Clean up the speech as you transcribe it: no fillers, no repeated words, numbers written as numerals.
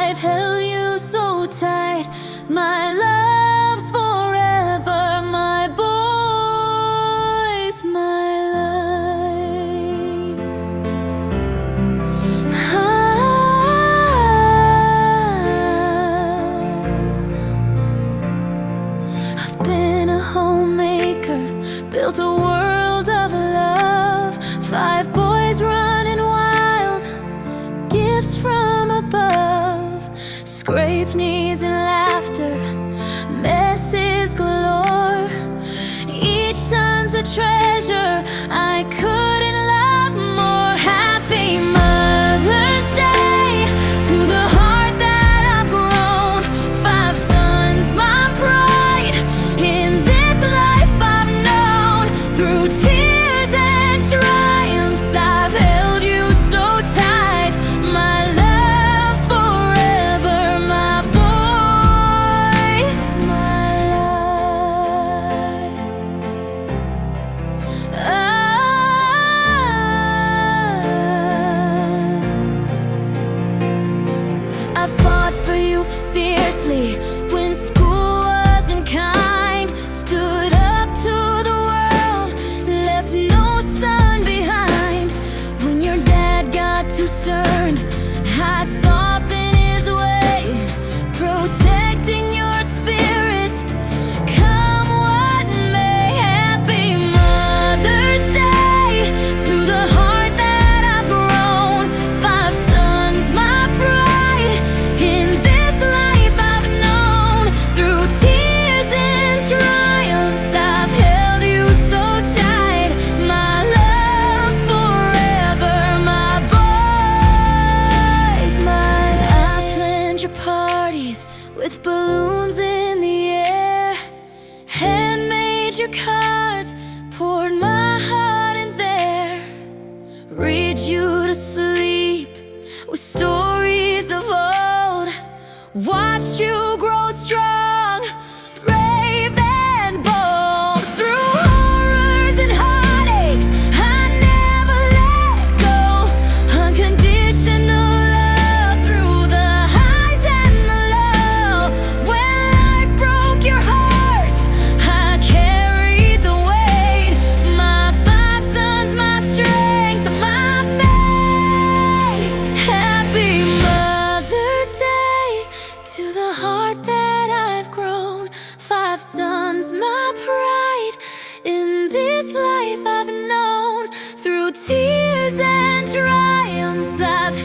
I've held you so tight. My love's forever, my boy's my life. I've been a homemaker, built a world of love. 5 boys running wild, gifts from above. Scraped knees and laughter, messes galore. Each son's a treasure, I couldn't love more. Happy Mother's Day to the heart that I've grown. 5 sons, my pride, in this life I've known. Through tears and triumphs I've held you so tight. My love's forever, my boy's my life. I fought for you fiercely when school wasn't kind. Stood up to the world, left no son behind. When your dad got too stern, I'd soften his way, protecting your spirit, come what may. Happy Mother's Day to the heart that I've grown. 5 sons, my pride, in this life I've known. Through tears and triumphs I've held you so tight. My love's forever, my boy's mine. I planned your parties with balloons in the air, handmade your cards, poured my heart in there. Read you to sleep with stories of old. Watched you grow strong, brave and bold. Through horrors and heartaches, I never let go. Unconditional love through the highs and the low. When life broke your hearts, I carried the weight. My 5 sons, my strength, my faith. Happy Mother's Day to the heart that I've grown. 5 sons, my pride, in this life I've known. Through tears and triumphs I've